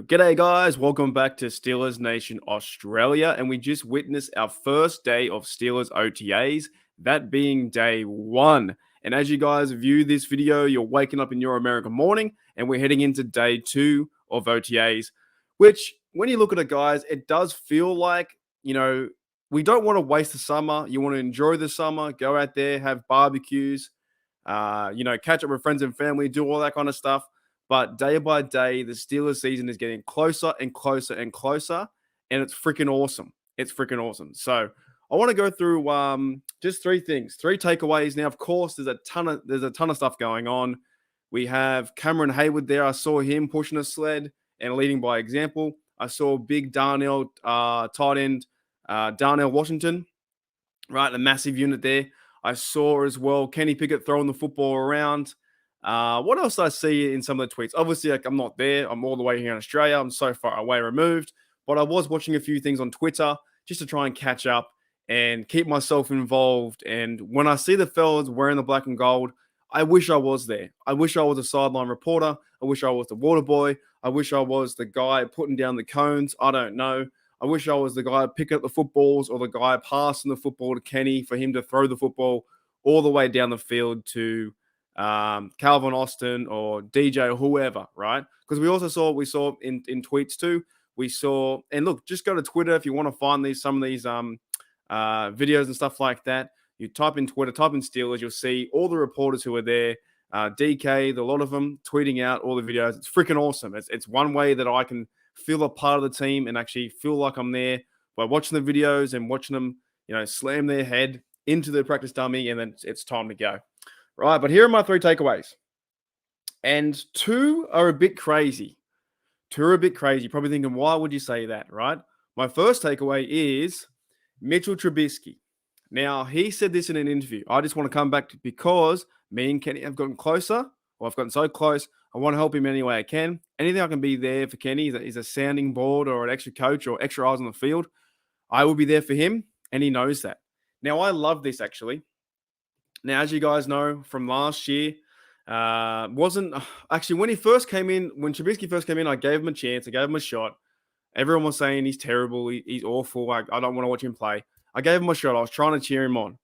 G'day, guys. Welcome back to Steelers Nation Australia. And we just witnessed our first day of Steelers OTAs, that being day one. And as you guys view this video, you're waking up in your American morning, and we're heading into day two of OTAs, which, when you look at it, guys, it does feel like, we don't want to waste the summer. You want to enjoy the summer, go out there, have barbecues, catch up with friends and family, do all that kind of stuff. But day by day, the Steelers season is getting closer and closer and closer, and it's freaking awesome. It's freaking awesome. So I want to go through just three things, three takeaways. Now, of course, there's a ton of stuff going on. We have Cameron Hayward there. I saw him pushing a sled and leading by example. I saw big Darnell tight end, Darnell Washington, right, a massive unit there. I saw as well Kenny Pickett throwing the football around. What else did I see in some of the tweets? Obviously, I'm not there. I'm all the way here in Australia. I'm so far away removed. But I was watching a few things on Twitter just to try and catch up and keep myself involved. And when I see the fellas wearing the black and gold, I wish I was there. I wish I was a sideline reporter. I wish I was the water boy. I wish I was the guy putting down the cones. I don't know. I wish I was the guy picking up the footballs or the guy passing the football to Kenny for him to throw the football all the way down the field to Calvin Austin or DJ or whoever, right? Because we saw in tweets too. We saw, and look, just go to Twitter if you want to find some of these videos and stuff like that. You type in Twitter, type in Steelers, you'll see all the reporters who are there. DK, a lot of them tweeting out all the videos. It's freaking awesome. It's one way that I can feel a part of the team and actually feel like I'm there by watching the videos and watching them, slam their head into the practice dummy, and then it's time to go. Right, but here are my three takeaways. And two are a bit crazy. Probably thinking, why would you say that, right? My first takeaway is Mitchell Trubisky. Now, he said this in an interview. I just want to come back because me and Kenny have gotten closer, or I've gotten so close. I want to help him any way I can. Anything I can be there for Kenny is a sounding board or an extra coach or extra eyes on the field. I will be there for him, and he knows that. Now, I love this, actually. Now, as you guys know from last year, when he first came in, when Trubisky first came in, I gave him a chance. I gave him a shot. Everyone was saying he's terrible. He's awful. I don't want to watch him play. I gave him a shot. I was trying to cheer him on.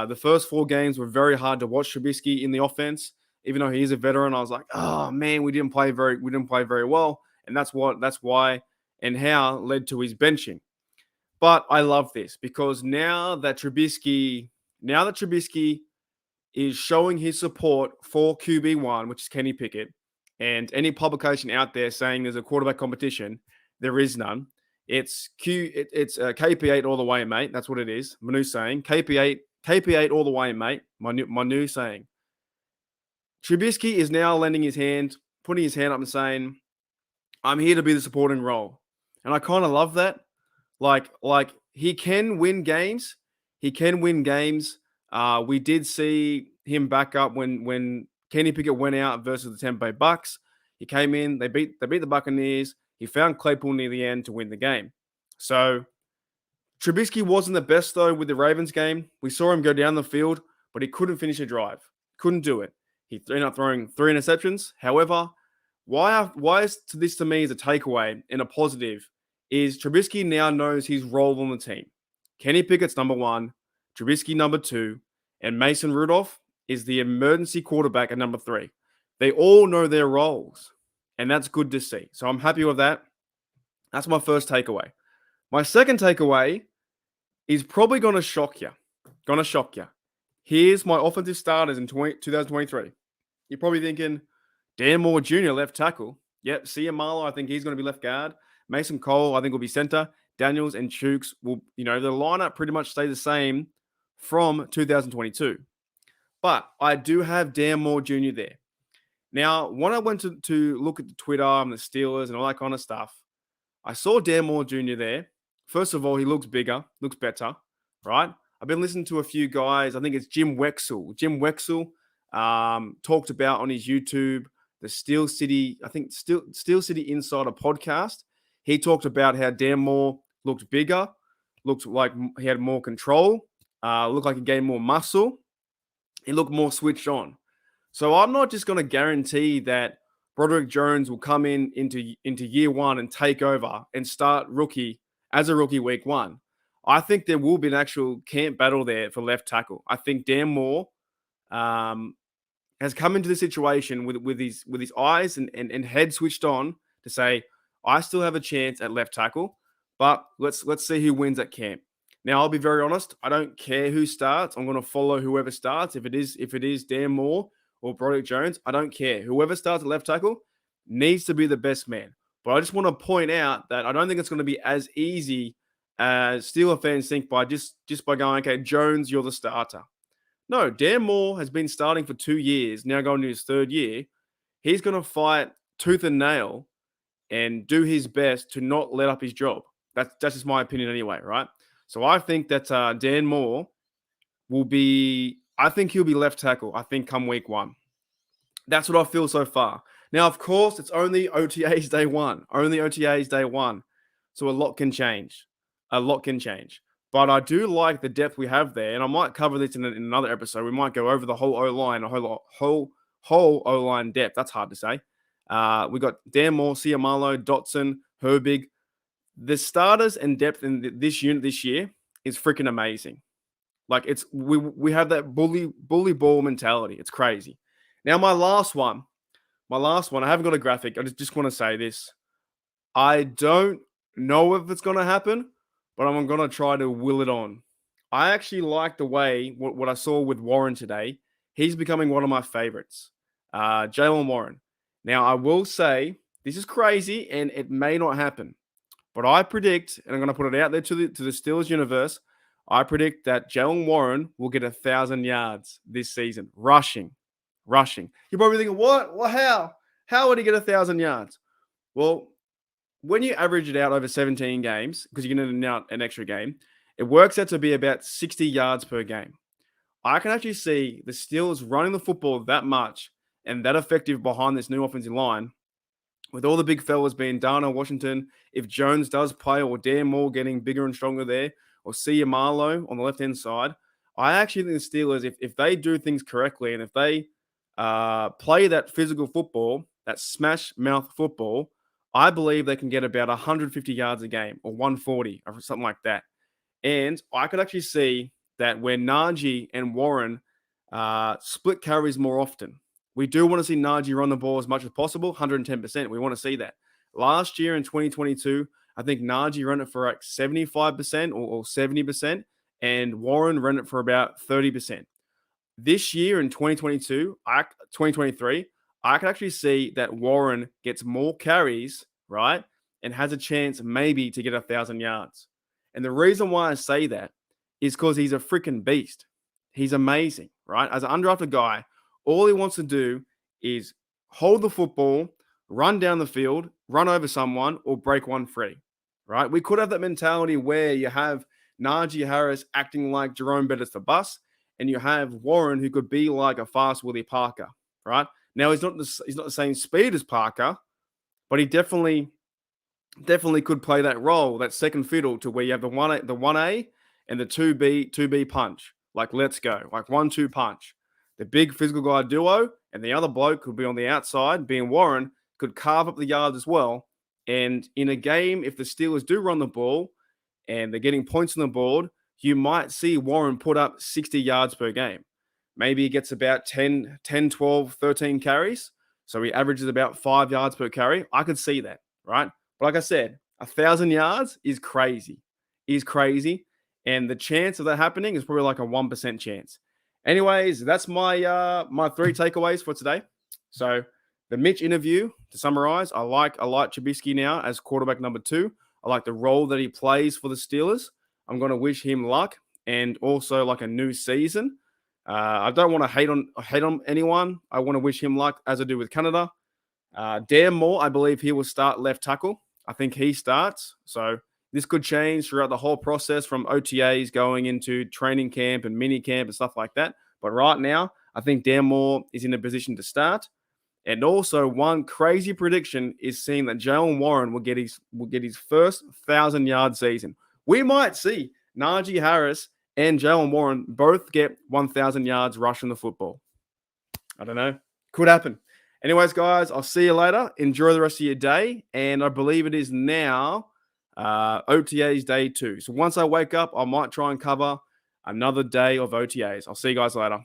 The first 4 games were very hard to watch Trubisky in the offense, even though he's a veteran. I was like, oh man, we didn't play very well, and that's why and how led to his benching. But I love this because now that Trubisky is showing his support for QB1, which is Kenny Pickett, and any publication out there saying there's a quarterback competition, there is none. It's KP8 all the way, mate. That's what it is. Manu saying KP8 all the way, mate. Manu saying. Trubisky is now lending his hand, putting his hand up and saying, I'm here to be the supporting role. And I kind of love that. Like he can win games. We did see him back up when Kenny Pickett went out versus the Tampa Bay Bucks. He came in, they beat the Buccaneers. He found Claypool near the end to win the game. So Trubisky wasn't the best, though, with the Ravens game. We saw him go down the field, but he couldn't finish a drive. Couldn't do it. He ended up throwing 3 interceptions. However, why is this to me is a takeaway and a positive is Trubisky now knows his role on the team. Kenny Pickett's number 1, Trubisky number 2, and Mason Rudolph is the emergency quarterback at number 3. They all know their roles, and that's good to see. So I'm happy with that. That's my first takeaway. My second takeaway is probably going to shock you. Here's my offensive starters in 2023. You're probably thinking, Dan Moore Jr., left tackle. Yep, Sia Marlowe, I think he's going to be left guard. Mason Cole, I think, will be center. Daniels and Chooks will, the lineup pretty much stay the same from 2022. But I do have Dan Moore Jr. there. Now, when I went to look at the Twitter and the Steelers and all that kind of stuff, I saw Dan Moore Jr. there. First of all, he looks bigger, looks better, right? I've been listening to a few guys. I think it's Jim Wexell. Jim Wexell talked about on his YouTube the Steel City Insider podcast. He talked about how Dan Moore looked bigger, looked like he had more control, looked like he gained more muscle. He looked more switched on. So I'm not just going to guarantee that Broderick Jones will come into year one and take over and start as a rookie week one. I think there will be an actual camp battle there for left tackle. I think Dan Moore um, has come into the situation with his eyes and head switched on to say, I still have a chance at left tackle, but let's see who wins at camp. Now, I'll be very honest. I don't care who starts. I'm going to follow whoever starts. If it is Dan Moore or Broderick Jones, I don't care. Whoever starts at left tackle needs to be the best man. But I just want to point out that I don't think it's going to be as easy as Steeler fans think by just by going, okay, Jones, you're the starter. No, Dan Moore has been starting for 2 years, now going to his third year. He's going to fight tooth and nail and do his best to not let up his job. That's just my opinion anyway, right? So I think that Dan Moore I think he'll be left tackle, I think, come week one. That's what I feel so far. Now, of course, it's only OTAs day one. Only OTAs day one. So a lot can change. A lot can change. But I do like the depth we have there. And I might cover this in another episode. We might go over the whole O-line, the whole O-line depth. That's hard to say. We got Dan Moore, Siamalo, Dotson, Herbig. The starters and depth in this unit this year is freaking amazing. Like we have that bully ball mentality. It's crazy. Now my last one, I haven't got a graphic. I just want to say this. I don't know if it's going to happen, but I'm going to try to will it on. I actually like the way what I saw with Warren today. He's becoming one of my favorites. Jeong Warren. Now I will say this is crazy and it may not happen. But I predict, and I'm going to put it out there to the Steelers universe, I predict that Jeong Warren will get 1,000 yards this season, rushing. You're probably thinking, what? Well, how? How would he get 1,000 yards? Well, when you average it out over 17 games, because you're going to out an extra game, it works out to be about 60 yards per game. I can actually see the Steelers running the football that much and that effective behind this new offensive line, with all the big fellas being Darnell Washington, if Jones does play, or Dan Moore getting bigger and stronger there, or Marlowe on the left-hand side, I actually think the Steelers, if they do things correctly and if they play that physical football, that smash mouth football, I believe they can get about 150 yards a game or 140 or something like that. And I could actually see that where Najee and Warren split carries more often. We do want to see Najee run the ball as much as possible, 110%. We want to see that. Last year in 2022, I think Najee ran it for like 75% or 70%, and Warren ran it for about 30%. This year in 2023, I can actually see that Warren gets more carries, right, and has a chance maybe to get 1,000 yards. And the reason why I say that is because he's a freaking beast. He's amazing, right? As an undrafted guy, all he wants to do is hold the football, run down the field, run over someone, or break one free, right? We could have that mentality where you have Najee Harris acting like Jerome Bettis the bus, and you have Warren who could be like a fast Willie Parker, right? Now he's not the same speed as Parker, but he definitely could play that role, that second fiddle, to where you have the 1A and the 2B punch. Like, let's go, like 1-2 punch. The big physical guy duo and the other bloke could be on the outside, being Warren, could carve up the yards as well. And in a game, if the Steelers do run the ball and they're getting points on the board, you might see Warren put up 60 yards per game. Maybe he gets about 10, 12, 13 carries. So he averages about 5 yards per carry. I could see that, right? But like I said, 1,000 yards is crazy. And the chance of that happening is probably like a 1% chance. Anyways, that's my 3 takeaways for today. So the Mitch interview, to summarize, I like Trubisky now as quarterback number 2. I like the role that he plays for the Steelers. I'm going to wish him luck and also like a new season. I don't want to hate on anyone. I want to wish him luck as I do with Canada. Dan Moore, I believe he will start left tackle. I think he starts. So this could change throughout the whole process from OTAs going into training camp and mini camp and stuff like that. But right now, I think Dan Moore is in a position to start. And also, one crazy prediction is seeing that Jeong Warren will get his first 1,000-yard season. We might see Najee Harris and Jeong Warren both get 1,000 yards rushing the football. I don't know. Could happen. Anyways, guys, I'll see you later. Enjoy the rest of your day. And I believe it is now OTAs day 2. So once I wake up, I might try and cover another day of OTAs. I'll see you guys later.